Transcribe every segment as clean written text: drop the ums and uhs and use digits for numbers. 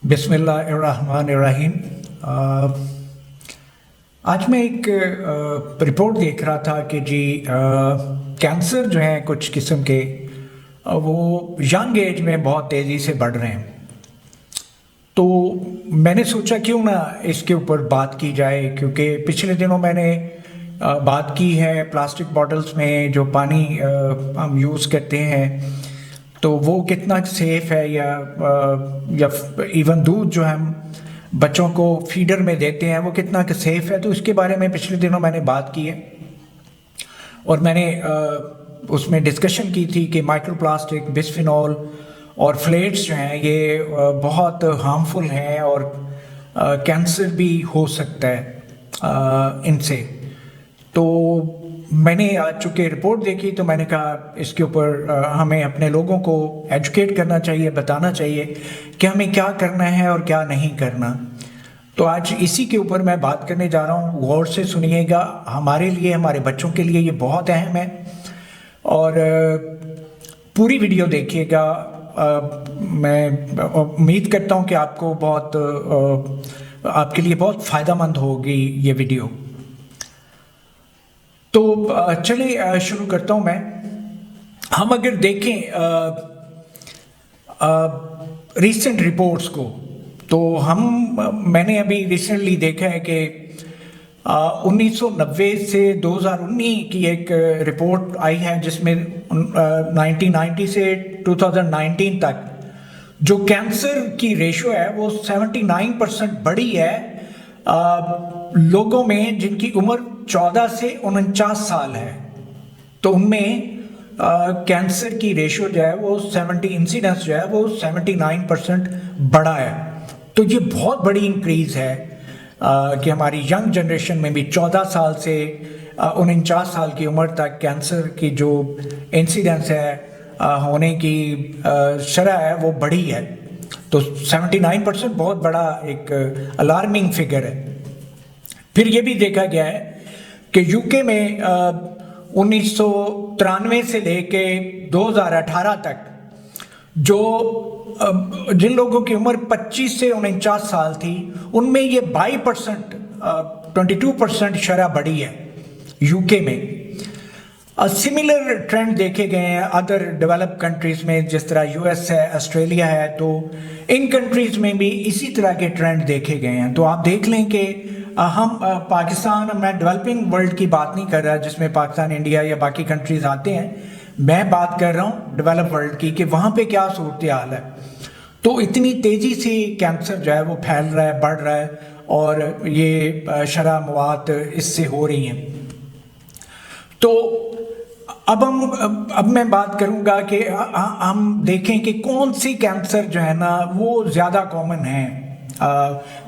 बिस्मिल्लाहिर्रहमानिर्रहीम। आज मैं एक रिपोर्ट देख रहा था कि जी कैंसर जो है कुछ किस्म के वो यंग एज में बहुत तेज़ी से बढ़ रहे हैं। तो मैंने सोचा क्यों ना इसके ऊपर बात की जाए, क्योंकि पिछले दिनों मैंने बात की है प्लास्टिक बॉटल्स में जो पानी हम यूज़ करते हैं तो वो कितना सेफ़ है, या इवन दूध जो हम बच्चों को फीडर में देते हैं वो कितना सेफ़ है। तो इसके बारे में पिछले दिनों मैंने बात की है और मैंने उसमें डिस्कशन की थी कि माइक्रोप्लास्टिक, बिस्फिनॉल और फ्लेट्स जो हैं ये बहुत हार्मफुल हैं और कैंसर भी हो सकता है इनसे। तो मैंने आज चूँकि रिपोर्ट देखी तो मैंने कहा इसके ऊपर हमें अपने लोगों को एजुकेट करना चाहिए, बताना चाहिए कि हमें क्या करना है और क्या नहीं करना। तो आज इसी के ऊपर मैं बात करने जा रहा हूँ। गौर से सुनिएगा, हमारे लिए, हमारे बच्चों के लिए ये बहुत अहम है और पूरी वीडियो देखिएगा। मैं उम्मीद करता हूँ कि आपको आपके लिए बहुत फ़ायदेमंद होगी ये वीडियो। तो चलिए शुरू करता हूँ मैं। हम अगर देखें रीसेंट रिपोर्ट्स को तो मैंने अभी रिसेंटली देखा है कि 1990 से 2019 की एक रिपोर्ट आई है जिसमें 1990 से 2019 तक जो कैंसर की रेशो है वो 79% बढ़ी है लोगों में जिनकी उम्र 14 से 49 साल है। तो उनमें कैंसर की रेशो जो है वो 70 इंसिडेंस जो है वो 79% बढ़ा है। तो ये बहुत बड़ी इंक्रीज़ है कि हमारी यंग जनरेशन में भी 14 साल से 49 साल की उम्र तक कैंसर की जो इंसिडेंस है होने की शरह है वो बढ़ी है। तो 79% बहुत बड़ा एक अलार्मिंग फिगर है। फिर ये भी देखा गया है कि यूके में 1993 से लेके 2018 तक जिन लोगों की उम्र 25 से 49 साल थी उनमें ये 22% शरह बढ़ी है यूके में। सिमिलर ट्रेंड देखे गए हैं अदर डेवलप कंट्रीज़ में, जिस तरह यूएस है, ऑस्ट्रेलिया है। तो इन कंट्रीज़ में भी इसी तरह के ट्रेंड देखे गए हैं। तो आप देख लें कि हम पाकिस्तान, मैं डेवलपिंग वर्ल्ड की बात नहीं कर रहा जिसमें पाकिस्तान, इंडिया या बाकी कंट्रीज़ आते हैं, मैं बात कर रहा हूँ डेवलप वर्ल्ड की कि वहाँ पे क्या सूरत हाल है। तो इतनी तेज़ी से कैंसर जो है वो फैल रहा है, बढ़ रहा है और ये शरह मौत इससे हो रही हैं। तो अब मैं बात करूँगा कि हम देखें कि कौन सी कैंसर जो है ना वो ज़्यादा कॉमन है।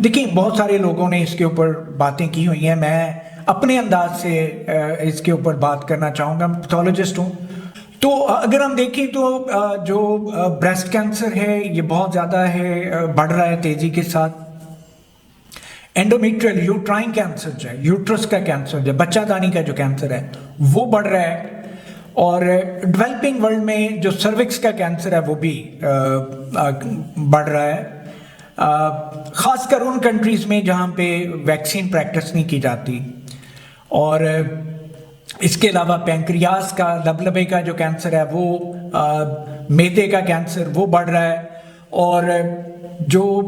देखिए, बहुत सारे लोगों ने इसके ऊपर बातें की हुई हैं। मैं अपने अंदाज से इसके ऊपर बात करना चाहूँगा, मैं पैथोलॉजिस्ट हूँ। तो अगर हम देखें तो जो ब्रेस्ट कैंसर है ये बहुत ज़्यादा है, बढ़ रहा है तेज़ी के साथ। एंडोमेट्रियल यूट्राइन कैंसर जो है, यूट्रस का कैंसर जो बच्चादानी का जो कैंसर है वो बढ़ रहा है। और डेवलपिंग वर्ल्ड में जो सर्विक्स का कैंसर है वो भी बढ़ रहा है, ख़ासकर उन कंट्रीज़ में जहाँ पे वैक्सीन प्रैक्टिस नहीं की जाती। और इसके अलावा पैंक्रियास का, लबलबे का जो कैंसर है वो, मैदे का कैंसर वो बढ़ रहा है। और जो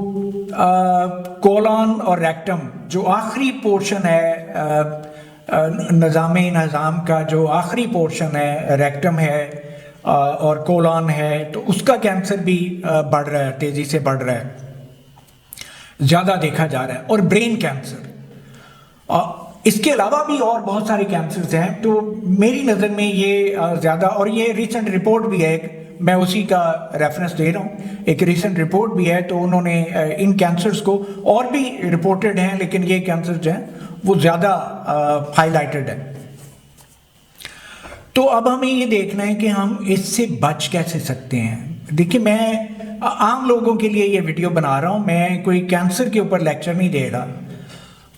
कोलन और रेक्टम जो आखिरी पोर्शन है निज़ाम का, जो आखिरी पोर्शन है, रेक्टम है और कोलन है, तो उसका कैंसर भी बढ़ रहा है, तेज़ी से बढ़ रहा है, ज़्यादा देखा जा रहा है। और ब्रेन कैंसर, इसके अलावा भी और बहुत सारे कैंसर्स हैं। तो मेरी नज़र में ये ज़्यादा, और ये रिसेंट रिपोर्ट भी है, मैं उसी का रेफरेंस दे रहा हूँ, एक रिसेंट रिपोर्ट भी है। तो उन्होंने इन कैंसर्स को, और भी रिपोर्टेड हैं लेकिन ये कैंसर जो हैं वो ज़्यादा हाईलाइटेड है। तो अब हमें ये देखना है कि हम इससे बच कैसे सकते हैं। देखिए, मैं आम लोगों के लिए ये वीडियो बना रहा हूँ, मैं कोई कैंसर के ऊपर लेक्चर नहीं दे रहा।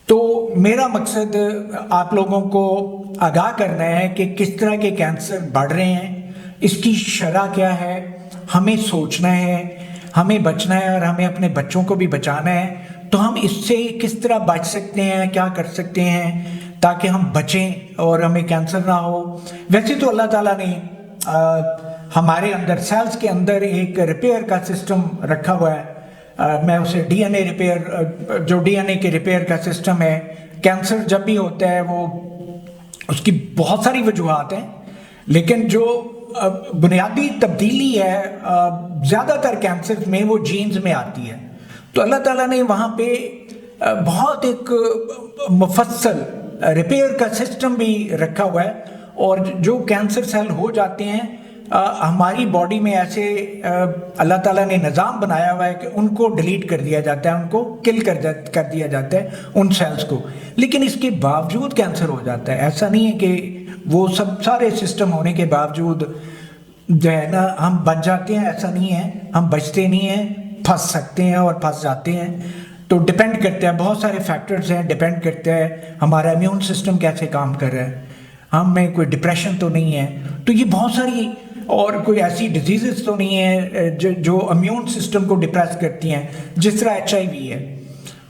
तो मेरा मकसद आप लोगों को आगाह करना है कि किस तरह के कैंसर बढ़ रहे हैं, इसकी शरह क्या है, हमें सोचना है, हमें बचना है और हमें अपने बच्चों को भी बचाना है, तो हम इससे किस तरह बच सकते हैं, क्या कर सकते हैं ताकि हम बचें और हमें कैंसर ना हो। वैसे तो अल्लाह ताला ने हमारे अंदर सेल्स के अंदर एक रिपेयर का सिस्टम रखा हुआ है। मैं उसे डीएनए रिपेयर, जो डीएनए के रिपेयर का सिस्टम है। कैंसर जब भी होता है वो उसकी बहुत सारी वजूहात हैं, लेकिन जो बुनियादी तब्दीली है ज़्यादातर कैंसर में वो जीन्स में आती है। तो अल्लाह ताला ने वहाँ पे बहुत एक मुफस्सल रिपेयर का सिस्टम भी रखा हुआ है, और जो कैंसर सेल हो जाते हैं हमारी बॉडी में ऐसे अल्लाह ताला ने निज़ाम बनाया हुआ है कि उनको डिलीट कर दिया जाता है, उनको किल कर दिया जाता है उन सेल्स को। लेकिन इसके बावजूद कैंसर हो जाता है। ऐसा नहीं है कि वो सब सारे सिस्टम होने के बावजूद जो है ना हम बच जाते हैं, ऐसा नहीं है। हम बचते नहीं हैं, फंस सकते हैं और फंस जाते हैं। तो डिपेंड करता है, बहुत सारे फैक्टर्स हैं, डिपेंड करता है हमारा इम्यून सिस्टम कैसे काम कर रहा है, हम में कोई डिप्रेशन तो नहीं है। तो ये बहुत सारी और कोई ऐसी डिजीज़ तो नहीं है जो इम्यून सिस्टम को डिप्रेस करती हैं, जिस तरह HIV है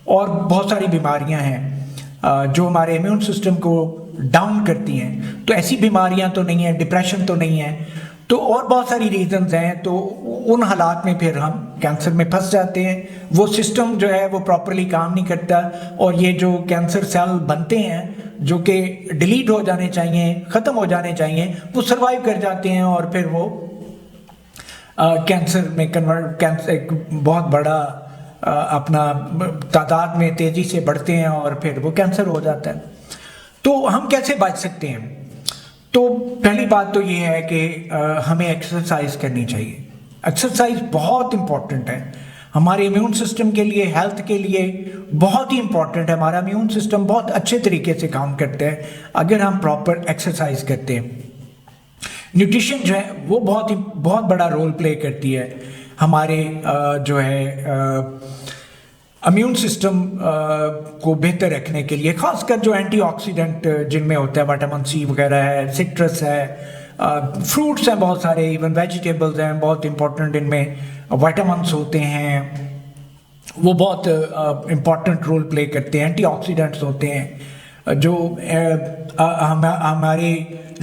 और बहुत सारी बीमारियां हैं जो हमारे इम्यून सिस्टम को डाउन करती हैं। तो ऐसी बीमारियां तो नहीं है, डिप्रेशन तो नहीं है, तो और बहुत सारी रीजंस हैं। तो उन हालात में फिर हम कैंसर में फंस जाते हैं। वो सिस्टम जो है वो प्रॉपरली काम नहीं करता, और ये जो कैंसर सेल बनते हैं जो कि डिलीट हो जाने चाहिए, ख़त्म हो जाने चाहिए, वो सर्वाइव कर जाते हैं और फिर वो कैंसर में कैंसर एक बहुत बड़ा अपना तादाद में तेज़ी से बढ़ते हैं और फिर वो कैंसर हो जाता है। तो हम कैसे बच सकते हैं? तो पहली बात तो ये है कि हमें एक्सरसाइज करनी चाहिए। एक्सरसाइज बहुत इम्पॉर्टेंट है हमारे इम्यून सिस्टम के लिए, हेल्थ के लिए बहुत ही इम्पॉर्टेंट है। हमारा इम्यून सिस्टम बहुत अच्छे तरीके से काम करता है अगर हम प्रॉपर एक्सरसाइज करते हैं। न्यूट्रिशन जो है वो बहुत बड़ा रोल प्ले करती है हमारे जो है इम्यून सिस्टम को बेहतर रखने के लिए, खासकर जो एंटीऑक्सीडेंट जिनमें होता है, विटामिन C वगैरह है, सिट्रस है, फ्रूट्स हैं बहुत सारे, इवन वेजिटेबल्स हैं बहुत इंपॉर्टेंट, इनमें विटामिन्स होते हैं, वो बहुत इम्पॉर्टेंट रोल प्ले करते हैं। एंटीऑक्सीडेंट्स होते हैं जो हमारे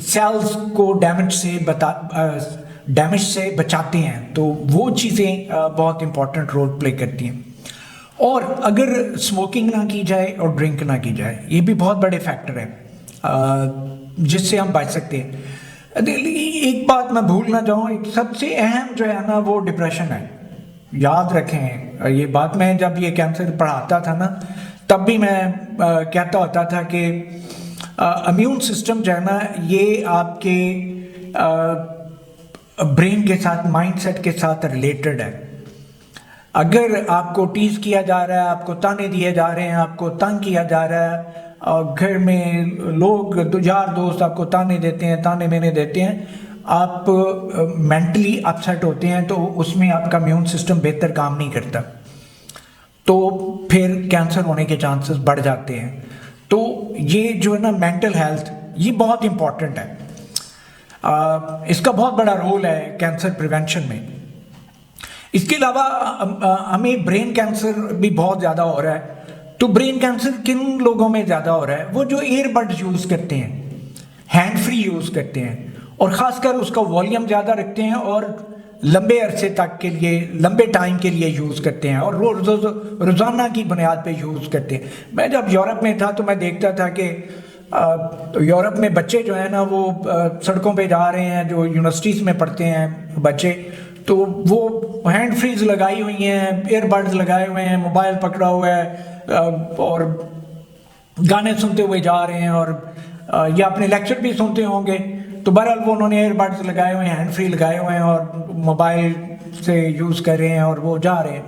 सेल्स को डैमेज से बचाते हैं, तो वो चीज़ें बहुत इम्पॉर्टेंट रोल प्ले करती हैं। और अगर स्मोकिंग ना की जाए और ड्रिंक ना की जाए, ये भी बहुत बड़े फैक्टर है जिससे हम बच सकते हैं। एक बात मैं भूल ना जाऊँ, एक सबसे अहम जो है ना वो डिप्रेशन है। याद रखें ये बात, मैं जब ये कैंसर पढ़ाता था ना तब भी मैं कहता होता था कि इम्यून सिस्टम जो है ना ये आपके ब्रेन के साथ, माइंडसेट के साथ रिलेटेड है। अगर आपको टीज किया जा रहा है, आपको ताने दिए जा रहे हैं, आपको तंग किया जा रहा है, और घर में लोग यार दोस्त आपको ताने देते हैं, ताने मेने देते हैं, आप मेंटली अपसेट होते हैं, तो उसमें आपका इम्यून सिस्टम बेहतर काम नहीं करता, तो फिर कैंसर होने के चांसेस बढ़ जाते हैं। तो ये जो है ना मेंटल हेल्थ, ये बहुत इम्पॉर्टेंट है। इसका बहुत बड़ा रोल है कैंसर प्रिवेंशन में। इसके अलावा हमें ब्रेन कैंसर भी बहुत ज़्यादा हो रहा है। तो ब्रेन कैंसर किन लोगों में ज़्यादा हो रहा है? वो जो ईयरबड यूज़ करते हैं, हैंड फ्री यूज़ करते हैं, और ख़ासकर उसका वॉल्यूम ज़्यादा रखते हैं और लंबे अरसे तक के लिए, लंबे टाइम के लिए यूज़ करते हैं, और रोज़ाना की बुनियाद पे यूज़ करते हैं। मैं जब यूरोप में था तो मैं देखता था कि यूरोप में बच्चे जो है ना वो सड़कों पे जा रहे हैं, जो यूनिवर्सिटीज़ में पढ़ते हैं बच्चे, तो वो हैंड फ्रीज लगाई हुई हैं, ईयरबड्स लगाए हुए हैं, मोबाइल पकड़ा हुआ है और गाने सुनते हुए जा रहे हैं, और या अपने लेक्चर भी सुनते होंगे। तो बहरहाल वो उन्होंने ईयरबड्स लगाए हुए हैं, हैंड फ्री लगाए हुए हैं और मोबाइल से यूज़ कर रहे हैं और वो जा रहे हैं।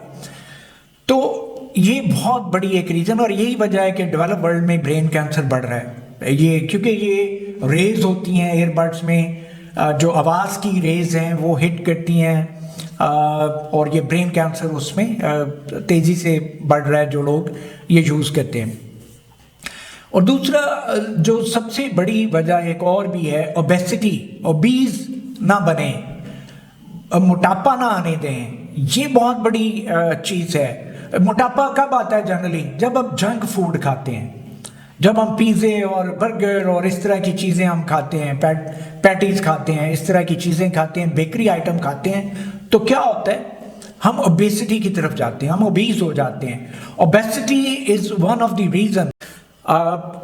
तो ये बहुत बड़ी एक रीज़न, और यही वजह है कि डेवलप वर्ल्ड में ब्रेन कैंसर बढ़ रहा है। ये क्योंकि ये रेज होती हैं ईयरबड्स में, जो आवाज़ की रेज हैं वो हिट करती हैं, और ये ब्रेन कैंसर उसमें तेज़ी से बढ़ रहा है जो लोग ये यूज़ करते हैं। और दूसरा जो सबसे बड़ी वजह एक और भी है, ओबेसिटी, ओबीज ना बने, मोटापा ना आने दें। ये बहुत बड़ी चीज़ है। मोटापा कब आता है जनरली? जब आप जंक फूड खाते हैं, जब हम पिज़्ज़े और बर्गर और इस तरह की चीज़ें हम खाते हैं, पैटीज खाते हैं, इस तरह की चीज़ें खाते हैं, बेकरी आइटम खाते हैं, तो क्या होता है, हम ओबेसिटी की तरफ जाते हैं, हम ओबीज हो जाते हैं। Obesity is one of the reason.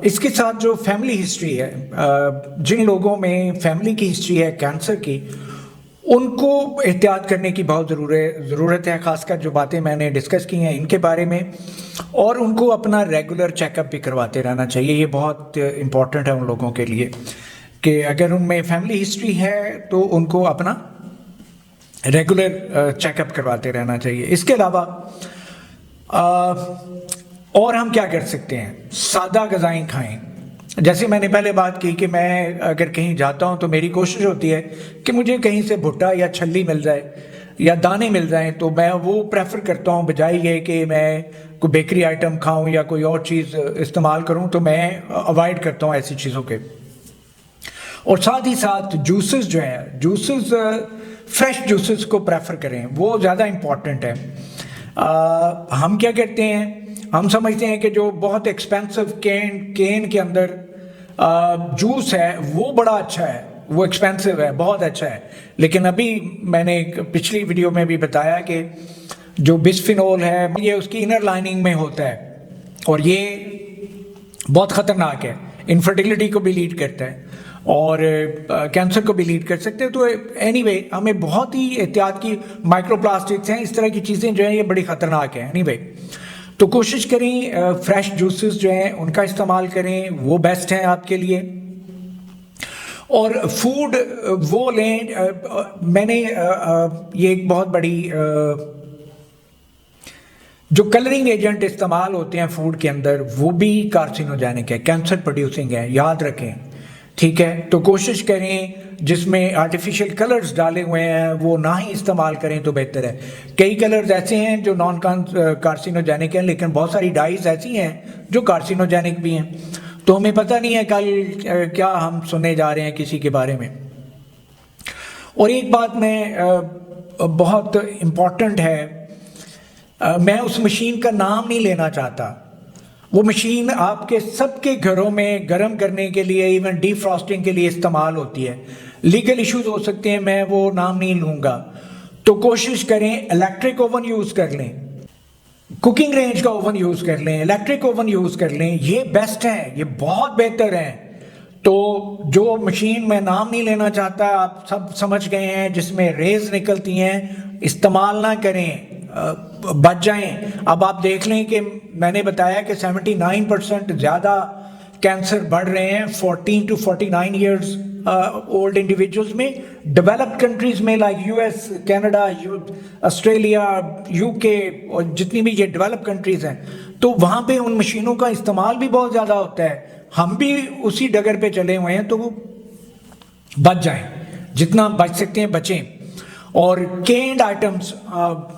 इसके साथ जो फैमिली हिस्ट्री है, जिन लोगों में फैमिली की हिस्ट्री है कैंसर की, उनको एहतियात करने की बहुत ज़रूरत है, ख़ासकर जो बातें मैंने डिस्कस की हैं इनके बारे में, और उनको अपना रेगुलर चेकअप भी करवाते रहना चाहिए। ये बहुत इम्पॉर्टेंट है उन लोगों के लिए कि अगर उनमें फैमिली हिस्ट्री है तो उनको अपना रेगुलर चेकअप करवाते रहना चाहिए। इसके अलावा और हम क्या कर सकते हैं? सादा ग़िज़ाएँ खाएँ। जैसे मैंने पहले बात की कि मैं अगर कहीं जाता हूं तो मेरी कोशिश होती है कि मुझे कहीं से भुट्टा या छल्ली मिल जाए या दाने मिल जाएं, तो मैं वो प्रेफर करता हूं बजाय ये कि मैं कोई बेकरी आइटम खाऊं या कोई और चीज़ इस्तेमाल करूं, तो मैं अवॉइड करता हूं ऐसी चीज़ों के। और साथ ही साथ जूसेस जो हैं, जूसेस फ्रेश जूसेस को प्रेफर करें, वो ज़्यादा इम्पॉर्टेंट है। हम क्या करते हैं, हम समझते हैं कि जो बहुत एक्सपेंसिव केन के अंदर जूस है वो बड़ा अच्छा है, वो एक्सपेंसिव है, बहुत अच्छा है। लेकिन अभी मैंने एक पिछली वीडियो में भी बताया कि जो बिस्फिनोल है ये उसकी इनर लाइनिंग में होता है और ये बहुत ख़तरनाक है, इनफर्टिलिटी को भी लीड करता है और कैंसर को भी लीड कर सकते हैं। तो एनीवे हमें बहुत ही एहतियात की, माइक्रोप्लास्टिक्स हैं, इस तरह की चीज़ें जो हैं ये बड़ी ख़तरनाक हैं। एनीवे तो कोशिश करें फ्रेश जूसेस जो हैं उनका इस्तेमाल करें, वो बेस्ट हैं आपके लिए। और फूड वो लें, मैंने ये एक बहुत बड़ी जो कलरिंग एजेंट इस्तेमाल होते हैं फूड के अंदर वो भी कार्सिनोजेनिक है, कैंसर प्रोड्यूसिंग है, याद रखें, ठीक है। तो कोशिश करें जिसमें आर्टिफिशियल कलर्स डाले हुए हैं वो ना ही इस्तेमाल करें तो बेहतर है। कई कलर्स ऐसे हैं जो नॉन कार्सिनोजेनिक हैं, लेकिन बहुत सारी डाइज ऐसी हैं जो कार्सिनोजेनिक भी हैं। तो हमें पता नहीं है कल क्या हम सुनने जा रहे हैं किसी के बारे में। और एक बात मैं बहुत इम्पॉर्टेंट है, मैं उस मशीन का नाम नहीं लेना चाहता। वो मशीन आपके सबके घरों में गर्म करने के लिए, इवन डीफ्रॉस्टिंग के लिए इस्तेमाल होती है। लीगल इश्यूज हो सकते हैं, मैं वो नाम नहीं लूँगा। तो कोशिश करें इलेक्ट्रिक ओवन यूज़ कर लें, कुकिंग रेंज का ओवन यूज़ कर लें, इलेक्ट्रिक ओवन यूज़ कर लें, ये बेस्ट हैं, ये बहुत बेहतर हैं। तो जो मशीन मैं नाम नहीं लेना चाहता, आप सब समझ गए हैं, जिसमें रेज निकलती हैं, इस्तेमाल ना करें, बच जाएं। अब आप देख लें कि मैंने बताया कि 79% ज़्यादा कैंसर बढ़ रहे हैं 14 to 49 ईयर्स ओल्ड इंडिविजुअल्स में। डेवलप्ड कंट्रीज़ में like US, Canada, Australia, UK और जितनी भी ये डेवलप कंट्रीज़ हैं, तो वहाँ पे उन मशीनों का इस्तेमाल भी बहुत ज़्यादा होता है। हम भी उसी डगर पे चले हुए हैं, तो बच जाएं, जितना बच सकते हैं बचें। और केन्ड आइटम्स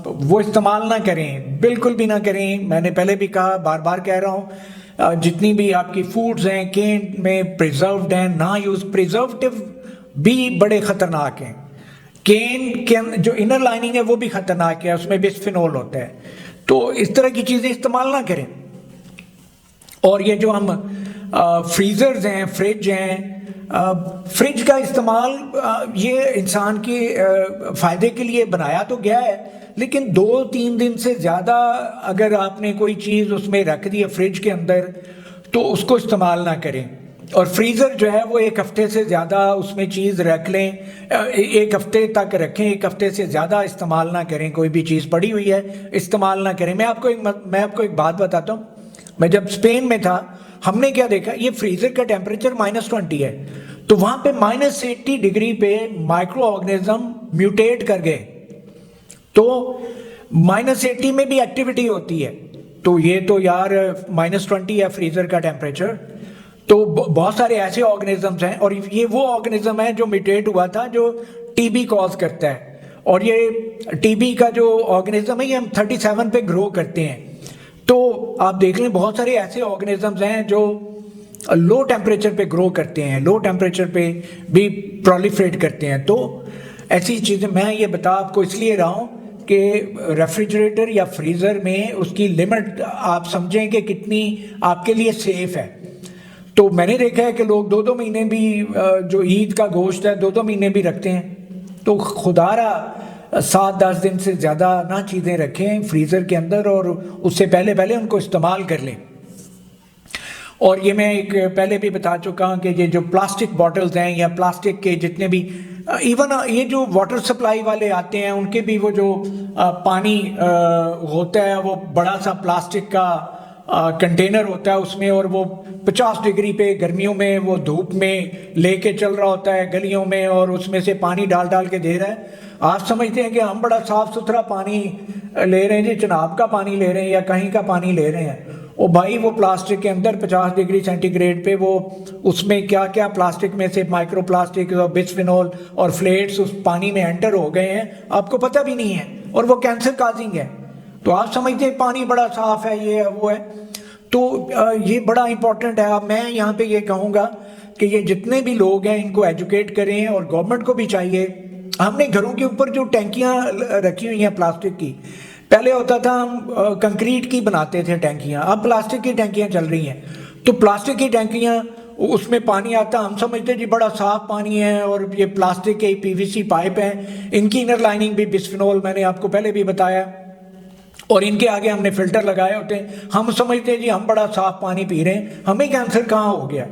वो इस्तेमाल ना करें, बिल्कुल भी ना करें। मैंने पहले भी कहा, बार बार कह रहा हूँ, जितनी भी आपकी फूड्स हैं केन्ड में प्रिजर्व्ड हैं, ना यूज़। प्रिजर्वेटिव भी बड़े ख़तरनाक हैं। केन के जो इनर लाइनिंग है वो भी ख़तरनाक है, उसमें बिस्फिनोल होता है। तो इस तरह की चीज़ें इस्तेमाल ना करें। और ये जो हम फ्रीज़र्स हैं, फ्रिज हैं, फ्रिज का इस्तेमाल ये इंसान के फ़ायदे के लिए बनाया तो गया है, लेकिन 2-3 दिन से ज़्यादा अगर आपने कोई चीज़ उसमें रख दी है फ्रिज के अंदर, तो उसको इस्तेमाल ना करें। और फ्रीज़र जो है वो 1 हफ्ते से ज़्यादा उसमें चीज़ रख लें, 1 हफ्ते तक रखें, 1 हफ्ते से ज़्यादा इस्तेमाल ना करें। कोई भी चीज़ पड़ी हुई है इस्तेमाल ना करें। मैं आपको एक बात बताता हूँ। मैं जब स्पेन में था, हमने क्या देखा, ये फ्रीज़र का टेम्परेचर -20 है, तो वहाँ पे -80 डिग्री पे माइक्रो ऑर्गेनिज्म म्यूटेट कर गए। तो -80 में भी एक्टिविटी होती है, तो ये तो यार -20 है फ्रीज़र का टेम्परेचर। तो बहुत सारे ऐसे ऑर्गेनिजम्स हैं, और ये वो ऑर्गेनिज्म है जो म्यूटेट हुआ था जो टीबी कॉज करता है। और ये टीबी का जो ऑर्गेनिज्म है ये हम 37 पे ग्रो करते हैं। तो आप देख लें, बहुत सारे ऐसे ऑर्गेनिजम्स हैं जो लो टेम्परेचर पे ग्रो करते हैं, लो टेम्परेचर पे भी प्रोलिफरेट करते हैं। तो ऐसी चीज़ें मैं ये बता आपको इसलिए रहा हूँ कि रेफ्रिजरेटर या फ्रीज़र में उसकी लिमिट आप समझें कि कितनी आपके लिए सेफ़ है। तो मैंने देखा है कि लोग 2-2 महीने भी जो ईद का गोश्त है 2-2 महीने भी रखते हैं। तो खुदारा 7-10 दिन से ज़्यादा ना चीज़ें रखें फ्रीज़र के अंदर और उससे पहले उनको इस्तेमाल कर लें। और ये मैं एक पहले भी बता चुका हूँ कि ये जो प्लास्टिक बॉटल्स हैं या प्लास्टिक के जितने भी इवन ये जो वाटर सप्लाई वाले आते हैं उनके भी वो जो पानी होता है वो बड़ा सा प्लास्टिक का कंटेनर होता है उसमें, और वो 50 डिग्री पे गर्मियों में वो धूप में लेके चल रहा होता है गलियों में, और उसमें से पानी डाल के दे रहा है। आप समझते हैं कि हम बड़ा साफ़ सुथरा पानी ले रहे हैं जी, चिनाब का पानी ले रहे हैं या कहीं का पानी ले रहे हैं। ओ भाई वो प्लास्टिक के अंदर 50 डिग्री सेंटीग्रेड पे वो उसमें क्या क्या प्लास्टिक में से माइक्रो प्लास्टिक और बिस्फेनॉल और फ्लेट्स उस पानी में एंटर हो गए हैं, आपको पता भी नहीं है, और वो कैंसर काजिंग है। तो आप समझते हैं पानी बड़ा साफ़ है, ये है वो है। तो ये बड़ा इंपॉर्टेंट है। अब मैं यहाँ पे ये कहूँगा कि ये जितने भी लोग हैं इनको एजुकेट करें, और गवर्नमेंट को भी चाहिए। हमने घरों के ऊपर जो टैंकियाँ रखी हुई हैं प्लास्टिक की, पहले होता था हम कंक्रीट की बनाते थे टैंकियाँ, अब प्लास्टिक की टैंकियाँ चल रही हैं। तो प्लास्टिक की टैंकियाँ उसमें पानी आता, हम समझते जी बड़ा साफ पानी है, और ये प्लास्टिक के पीवीसी पाइप हैं, इनकी इनर लाइनिंग भी बिस्फेनॉल, मैंने आपको पहले भी बताया, और इनके आगे हमने फिल्टर लगाए होते हैं। हम समझते हैं जी हम बड़ा साफ पानी पी रहे हैं, हमें कैंसर कहाँ हो गया।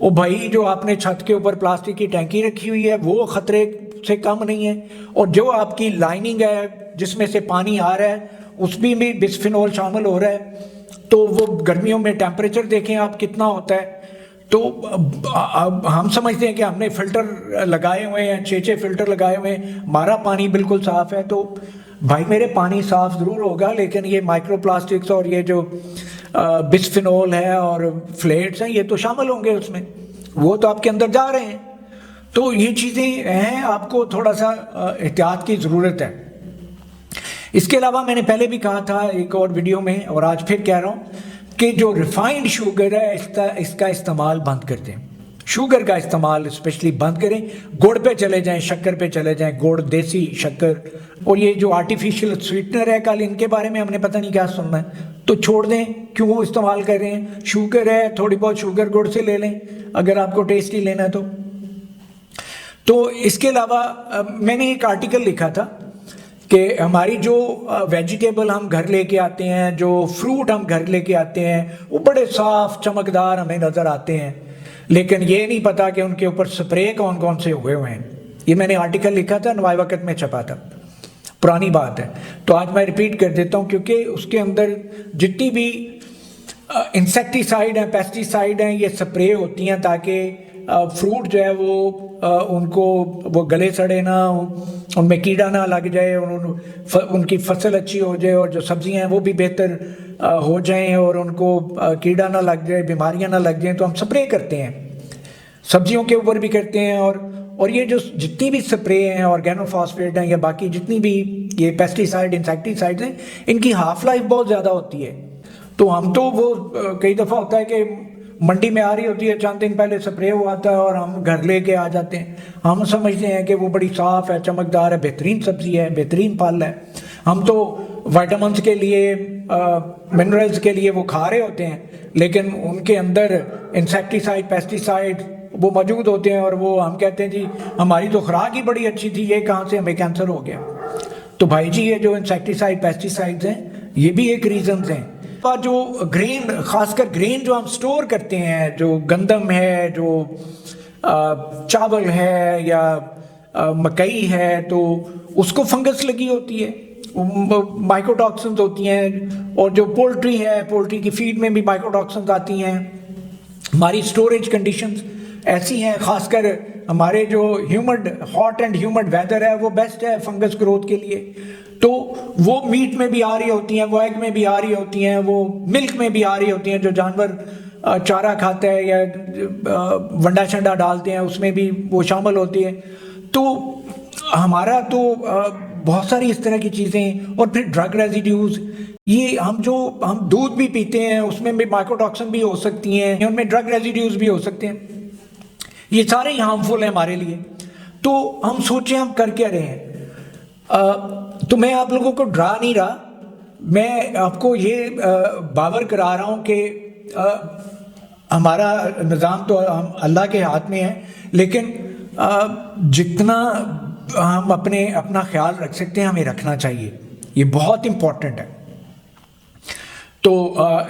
ओ भाई जो आपने छत के ऊपर प्लास्टिक की टैंकी रखी हुई है वो खतरे से कम नहीं है, और जो आपकी लाइनिंग है जिसमें से पानी आ रहा है उसमें भी बिस्फेनॉल शामिल हो रहा है। तो वो गर्मियों में टेम्परेचर देखें आप कितना होता है। तो अब हम समझते हैं कि हमने फ़िल्टर लगाए हुए हैं, 6 फ़िल्टर लगाए हुए हैं, हमारा पानी बिल्कुल साफ़ है। तो भाई मेरे पानी साफ़ ज़रूर होगा, लेकिन ये माइक्रो प्लास्टिक्स और ये जो बिस्फेनॉल है और फ्लेट्स हैं ये तो शामिल होंगे उसमें, वो तो आपके अंदर जा रहे हैं। तो ये चीज़ें हैं, आपको थोड़ा सा एहतियात की ज़रूरत है। इसके अलावा मैंने पहले भी कहा था एक और वीडियो में, और आज फिर कह रहा हूँ कि जो रिफाइंड शुगर है इसका इस्तेमाल बंद कर दें। शुगर का इस्तेमाल स्पेशली बंद करें, गुड़ पे चले जाएं, शक्कर पे चले जाएं, गुड़, देसी शक्कर, और ये जो आर्टिफिशियल स्वीटनर है कल इनके बारे में हमने पता नहीं क्या सुनना है, तो छोड़ दें, क्यों इस्तेमाल कर रहे हैं। शुगर है, थोड़ी बहुत शुगर गुड़ से ले लें अगर आपको टेस्टी लेना है तो इसके अलावा मैंने एक आर्टिकल लिखा था कि हमारी जो वेजिटेबल हम घर लेके आते हैं, जो फ्रूट हम घर लेके आते हैं, वो बड़े साफ चमकदार हमें नज़र आते हैं, लेकिन ये नहीं पता कि उनके ऊपर स्प्रे कौन कौन से हुए हुए हैं। ये मैंने आर्टिकल लिखा था, नवाए वक्त में छपा था, पुरानी बात है, तो आज मैं रिपीट कर देता हूँ, क्योंकि उसके अंदर जितनी भी इंसेक्टिसाइड हैं, पेस्टिसाइड हैं, ये स्प्रे होती हैं ताकि फ्रूट जो है वो उनको वो गले सड़े ना, उनमें कीड़ा ना लग जाए, और उनकी फसल अच्छी हो जाए, और जो सब्जियां हैं वो भी बेहतर हो जाएं, और उनको कीड़ा ना लग जाए, बीमारियां ना लग जाएं। तो हम स्प्रे करते हैं, सब्जियों के ऊपर भी करते हैं, और ये जो जितनी भी स्प्रे हैं, ऑर्गेनोफॉस्फेट हैं या बाकी जितनी भी ये पेस्टिसाइड इंसेक्टिसाइड्स हैं, इनकी हाफ लाइफ बहुत ज़्यादा होती है। तो हम तो वो कई दफ़ा होता है कि मंडी में आ रही होती है, चंद दिन पहले स्प्रे हुआ था और हम घर लेके आ जाते हैं। हम समझते हैं कि वो बड़ी साफ़ है, चमकदार है, बेहतरीन सब्ज़ी है, बेहतरीन फल है। हम तो विटामिन्स के लिए, मिनरल्स के लिए वो खा रहे होते हैं, लेकिन उनके अंदर इंसेक्टिसाइड, पेस्टिसाइड वो मौजूद होते हैं, और वो हम कहते हैं जी हमारी तो खुराक ही बड़ी अच्छी थी, ये कहाँ से हमें कैंसर हो गया। तो भाई जी ये जो इंसेक्टिसाइड, पेस्टिसाइड्स हैं, ये भी एक रीज़न्स हैं। जो ग्रेन, खासकर ग्रेन जो हम स्टोर करते हैं, जो गंदम है, जो चावल है या मकई है, तो उसको फंगस लगी होती है, माइकोटॉक्सिन्स होती हैं, और जो पोल्ट्री है, पोल्ट्री की फीड में भी माइकोटॉक्सिन्स आती हैं। हमारी स्टोरेज कंडीशंस ऐसी हैं, खासकर हमारे जो हॉट एंड ह्यूमिड वेदर है वो बेस्ट है फंगस ग्रोथ के लिए। तो वो मीट में भी आ रही होती हैं, वो एग में भी आ रही होती हैं, वो मिल्क में भी आ रही होती हैं, जो जानवर चारा खाता है या वंडा शंडा डालते हैं उसमें भी वो शामिल होती है। तो हमारा तो बहुत सारी इस तरह की चीज़ें, और फिर ड्रग रेजिड्यूज़, ये हम दूध भी पीते हैं उसमें भी माइकोटॉक्सिन भी हो सकती हैं, उनमें ड्रग रेजिड्यूज़ भी हो सकते हैं, ये सारे हार्मफुल हैं हमारे लिए। तो हम सोचें हम कर क्या रहे हैं। तो मैं आप लोगों को डरा नहीं रहा, मैं आपको ये बावर करा रहा हूँ कि हमारा निज़ाम तो हम अल्लाह के हाथ में है, लेकिन जितना हम अपना ख्याल रख सकते हैं हमें रखना चाहिए, ये बहुत इम्पोर्टेंट है। तो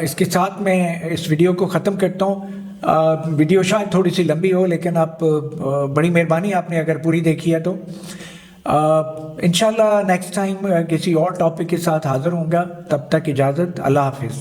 इसके साथ मैं इस वीडियो को ख़त्म करता हूँ। वीडियो शायद थोड़ी सी लंबी हो, लेकिन आप बड़ी मेहरबानी आपने अगर पूरी देखी है तो। इंशाल्लाह नेक्स्ट टाइम किसी और टॉपिक के साथ हाज़िर होऊंगा, तब तक इजाज़त, अल्लाह हाफिज़।